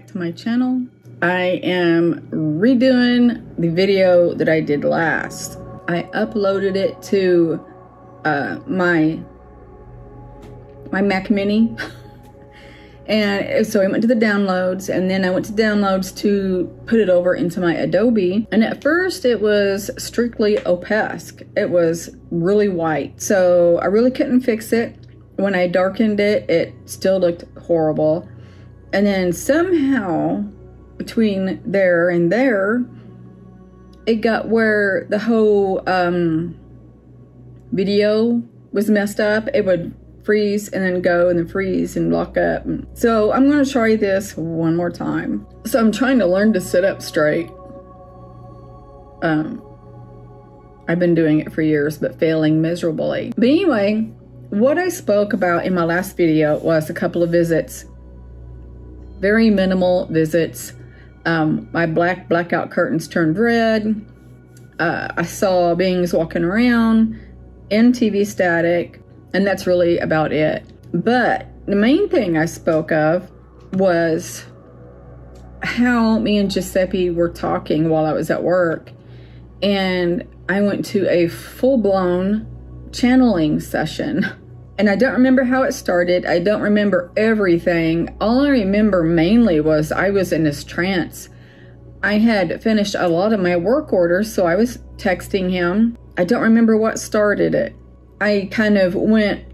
back to my channel. I am redoing the video that I did last. I uploaded it to my Mac Mini. And so I went to the downloads, and then I went to downloads to put it over into my Adobe. And at first it was strictly opaque. It was really white. So I really couldn't fix it. When I darkened it, it still looked horrible. And then somehow between there and there, it got where the whole video was messed up. It would freeze and then go and then freeze and lock up. So I'm going to try this one more time. So I'm trying to learn to sit up straight. I've been doing it for years, but failing miserably. But anyway, what I spoke about in my last video was a couple of visits. Very minimal visits. My blackout curtains turned red. I saw beings walking around in TV static. And that's really about it. But the main thing I spoke of was how me and Giuseppe were talking while I was at work. And I went to a full-blown channeling session. And I don't remember how it started. I don't remember everything. All I remember mainly was I was in this trance. I had finished a lot of my work orders, so I was texting him. I don't remember what started it. I kind of went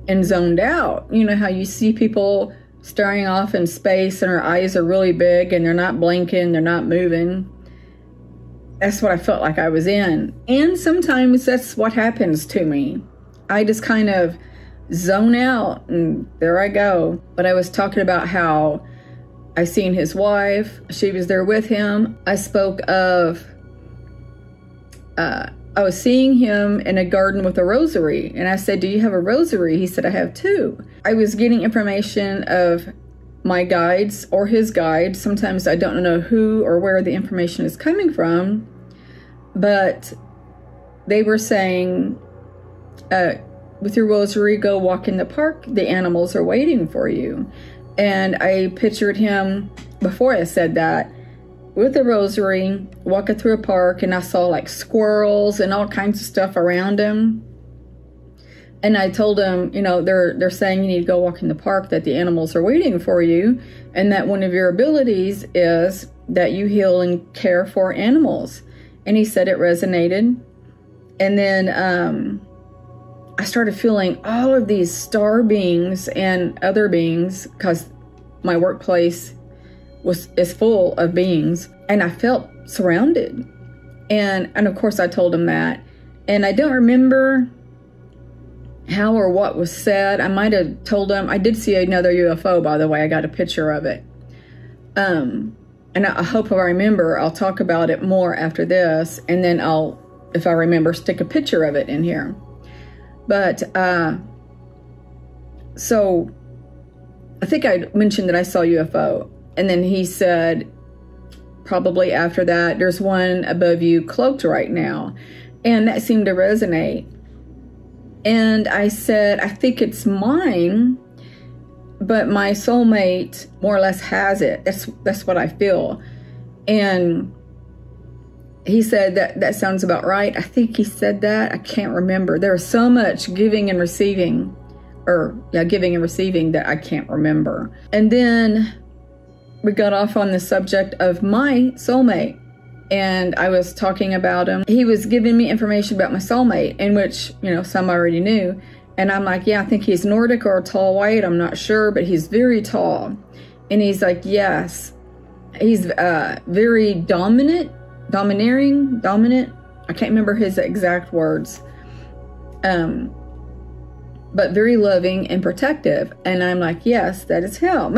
and zoned out. You know how you see people staring off in space and their eyes are really big and they're not blinking, they're not moving. That's what I felt like I was in. And sometimes that's what happens to me. I just kind of zone out and there I go. But I was talking about how I seen his wife. She was there with him. I spoke of I was seeing him in a garden with a rosary, and I said, "Do you have a rosary?" He said, "I have two." I was getting information of my guides or his guides. Sometimes I don't know who or where the information is coming from, but they were saying, with your rosary, go walk in the park. The animals are waiting for you. And I pictured him, before I said that, with a rosary, walking through a park, and I saw like squirrels and all kinds of stuff around him. And I told him, you know, they're saying you need to go walk in the park, that the animals are waiting for you, and that one of your abilities is that you heal and care for animals. And he said it resonated. And then I started feeling all of these star beings and other beings, because my workplace is full of beings, and I felt surrounded. And of course I told him that. And I don't remember how or what was said. I might have told him, I did see another UFO, by the way. I got a picture of it. And I hope if I remember, I'll talk about it more after this, and then I'll, if I remember, stick a picture of it in here. But so I think I mentioned that I saw UFO. And then he said, probably after that, there's one above you cloaked right now. And that seemed to resonate. And I said, I think it's mine, but my soulmate more or less has it. That's what I feel. And he said, that sounds about right. I think he said that. I can't remember. There was so much giving and receiving, giving and receiving, that I can't remember. And then we got off on the subject of my soulmate, and I was talking about him. He was giving me information about my soulmate, in which, you know, some I already knew. And I'm like, yeah, I think he's Nordic or tall white. I'm not sure, but he's very tall. And he's like, yes. He's very dominant. I can't remember his exact words. But very loving and protective. And I'm like, yes, that is him.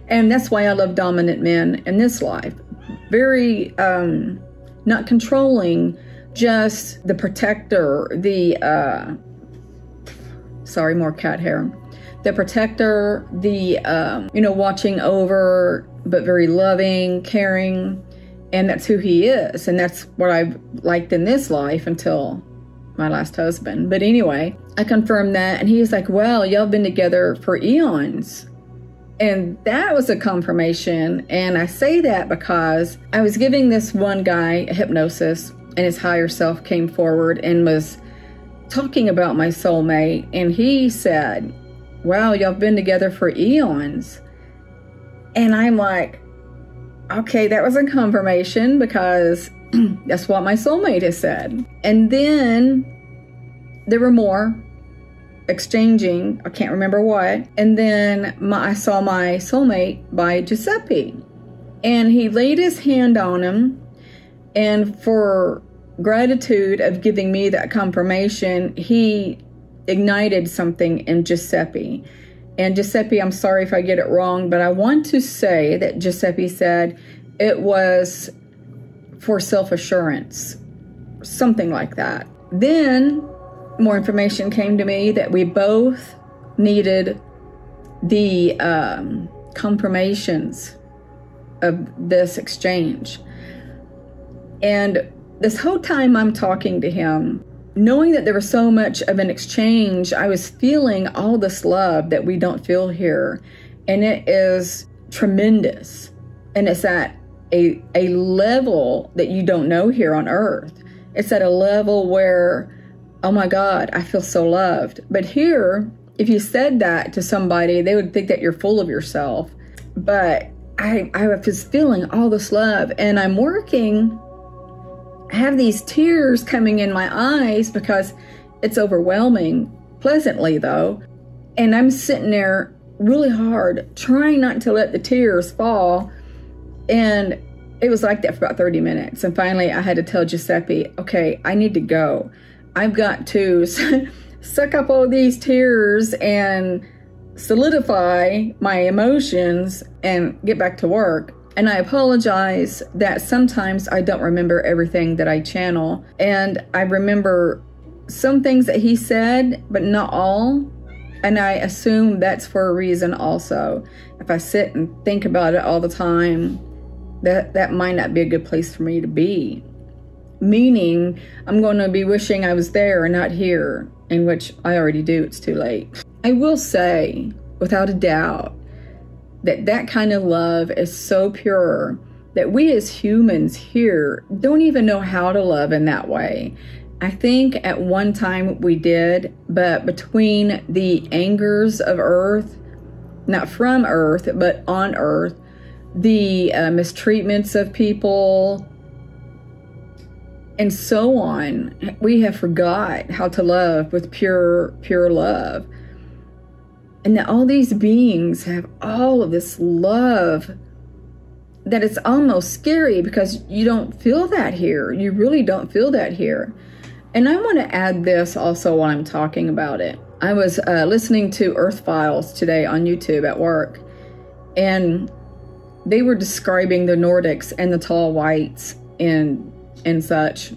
And that's why I love dominant men in this life. Very, not controlling, just the protector, the, sorry, more cat hair. The protector, the, you know, watching over, but very loving, caring. And that's who he is. And that's what I've liked in this life until my last husband. But anyway, I confirmed that. And he was like, well, y'all been together for eons. And that was a confirmation. And I say that because I was giving this one guy a hypnosis, and his higher self came forward and was talking about my soulmate. And he said, wow, y'all been together for eons. And I'm like, okay, that was a confirmation, because that's what my soulmate has said. And then there were more exchanging, I can't remember what. And then I saw my soulmate by Giuseppe, and he laid his hand on him, and for gratitude of giving me that confirmation, he ignited something in Giuseppe. And Giuseppe, I'm sorry if I get it wrong, but I want to say that Giuseppe said it was for self-assurance, something like that. Then more information came to me that we both needed the confirmations of this exchange. And this whole time I'm talking to him, knowing that there was so much of an exchange, I was feeling all this love that we don't feel here. And it is tremendous. And it's at a level that you don't know here on earth. It's at a level where, oh my God, I feel so loved. But here, if you said that to somebody, they would think that you're full of yourself. But I was feeling all this love, and I'm working. I have these tears coming in my eyes because it's overwhelming, pleasantly though. And I'm sitting there really hard, trying not to let the tears fall. And it was like that for about 30 minutes. And finally I had to tell Giuseppe, okay, I need to go. I've got to suck up all these tears and solidify my emotions and get back to work. And I apologize that sometimes I don't remember everything that I channel. And I remember some things that he said, but not all. And I assume that's for a reason also. If I sit and think about it all the time, that might not be a good place for me to be. Meaning, I'm going to be wishing I was there and not here, in which I already do. It's too late. I will say, without a doubt, that kind of love is so pure that we as humans here don't even know how to love in that way. I think at one time we did, but between the angers of Earth, not from Earth, but on Earth, the mistreatments of people, and so on, we have forgot how to love with pure love. And that all these beings have all of this love that it's almost scary, because you don't feel that here. You really don't feel that here. And I want to add this also while I'm talking about it. I was listening to Earth Files today on YouTube at work, and they were describing the Nordics and the tall whites and such.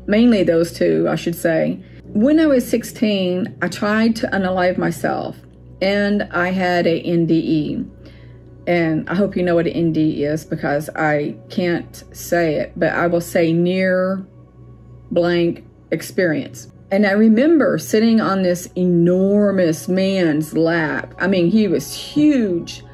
Mainly those two, I should say. When I was 16, I tried to unalive myself. And I had a NDE. And I hope you know what an NDE is, because I can't say it, but I will say near blank experience. And I remember sitting on this enormous man's lap. I mean, he was huge.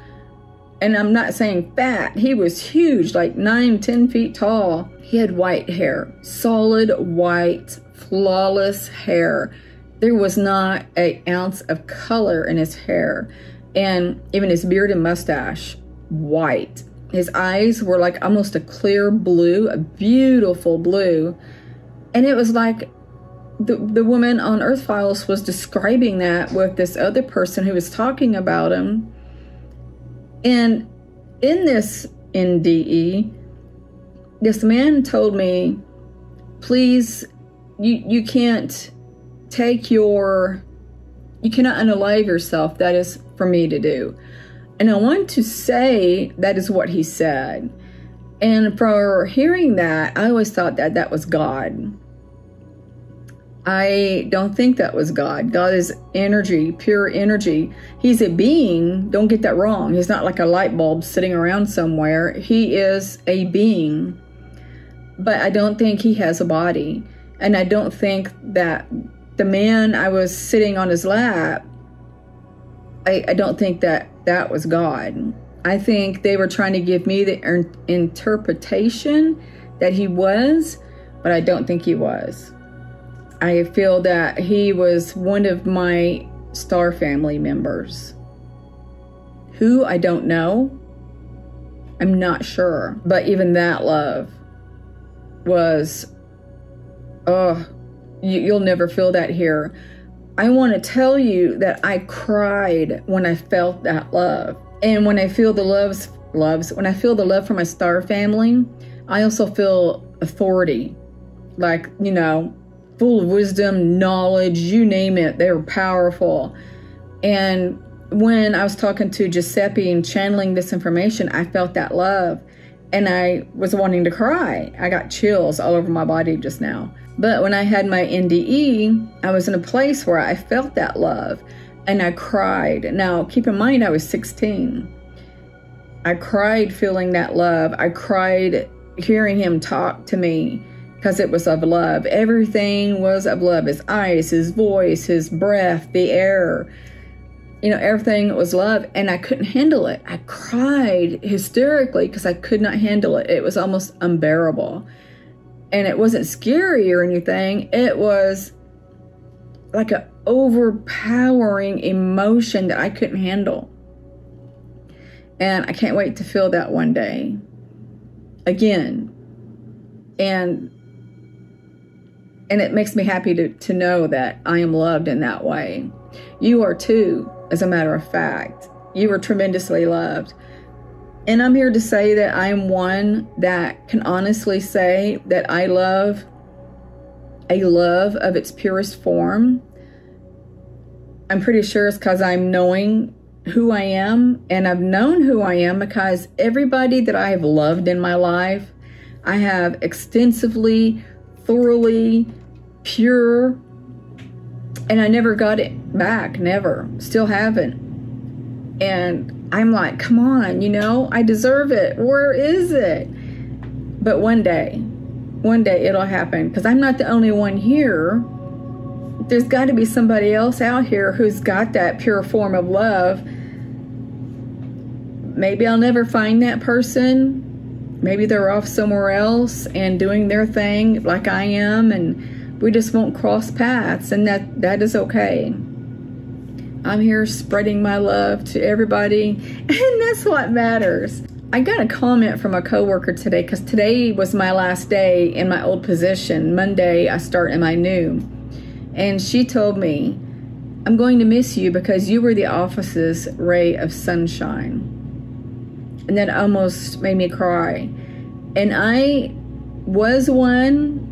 And I'm not saying fat. He was huge, like 9-10 feet tall. He had white hair, solid white, flawless hair. There was not an ounce of color in his hair. And even his beard and mustache, white. His eyes were like almost a clear blue, a beautiful blue. And it was like the woman on Earth Files was describing that with this other person who was talking about him. And in this NDE, this man told me, please, you can't you cannot unalive yourself. That is for me to do. And I want to say that is what he said. And for hearing that, I always thought that that was God. I don't think that was God. God is energy, pure energy. He's a being. Don't get that wrong. He's not like a light bulb sitting around somewhere. He is a being. But I don't think he has a body. And I don't think that the man I was sitting on his lap, I don't think that that was God. I think they were trying to give me the interpretation that he was, but I don't think he was. I feel that he was one of my star family members. Who, I don't know. I'm not sure. But even that love was, you'll never feel that here. I want to tell you that I cried when I felt that love. And when I feel the when I feel the love for my star family, I also feel authority. Like, you know, full of wisdom, knowledge, you name it. They were powerful. And when I was talking to Giuseppe and channeling this information, I felt that love. And I was wanting to cry. I got chills all over my body just now. But when I had my NDE, I was in a place where I felt that love. And I cried. Now, keep in mind, I was 16. I cried feeling that love. I cried hearing him talk to me because it was of love. Everything was of love. His eyes, his voice, his breath, the air. You know, everything was love. And I couldn't handle it. I cried hysterically because I could not handle it. It was almost unbearable. And it wasn't scary or anything. It was like an overpowering emotion that I couldn't handle. And I can't wait to feel that one day again. And it makes me happy to know that I am loved in that way. You are too, as a matter of fact. You are tremendously loved. And I'm here to say that I am one that can honestly say that I love a love of its purest form. I'm pretty sure it's because I'm knowing who I am, and I've known who I am because everybody that I have loved in my life, I have extensively, thoroughly, pure, and I never got it back, never, still haven't. And I'm like, come on, you know, I deserve it. Where is it? But one day it'll happen because I'm not the only one here. There's got to be somebody else out here who's got that pure form of love. Maybe I'll never find that person. Maybe they're off somewhere else and doing their thing like I am, and we just won't cross paths, and that is okay. I'm here spreading my love to everybody, and that's what matters. I got a comment from a coworker today because today was my last day in my old position. Monday, I start in my new. And she told me, I'm going to miss you because you were the office's ray of sunshine. And that almost made me cry. And I was one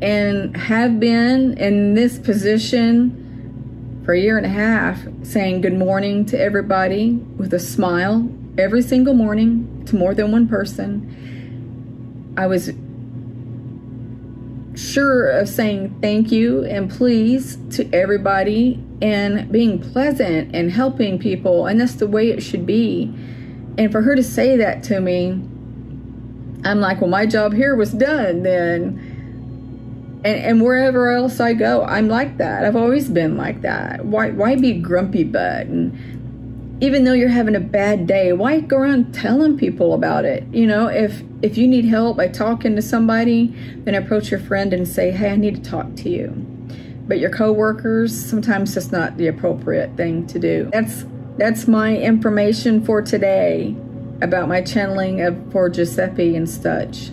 and have been in this position for a year and a half, saying good morning to everybody with a smile every single morning to more than one person. I was sure of saying thank you and please to everybody and being pleasant and helping people, and that's the way it should be. And for her to say that to me, I'm like, well, my job here was done then. And wherever else I go, I'm like that. I've always been like that. Why be grumpy butt? And even though you're having a bad day, why go around telling people about it? You know, if you need help by talking to somebody, then approach your friend and say, hey, I need to talk to you. But your coworkers, sometimes that's not the appropriate thing to do. That's my information for today about my channeling for Giuseppe and such.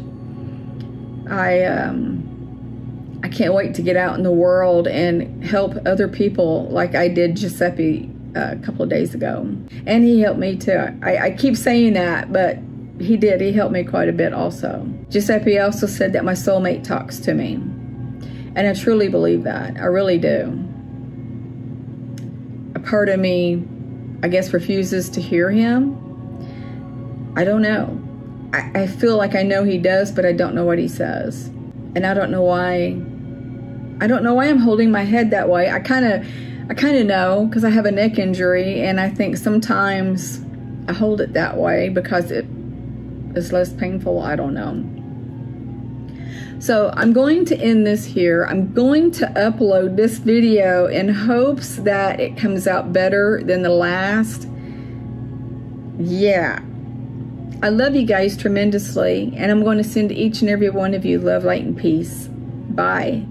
I can't wait to get out in the world and help other people like I did Giuseppe a couple of days ago. And he helped me too. I keep saying that, but he did. He helped me quite a bit also. Giuseppe also said that my soulmate talks to me. And I truly believe that. I really do. A part of me, I guess, refuses to hear him. I don't know. I feel like I know he does, but I don't know what he says. And I don't know why. I don't know why I'm holding my head that way. I kind of know because I have a neck injury, and I think sometimes I hold it that way because it is less painful. I don't know. So I'm going to end this here. I'm going to upload this video in hopes that it comes out better than the last. Yeah. I love you guys tremendously, and I'm going to send each and every one of you love, light, and peace. Bye.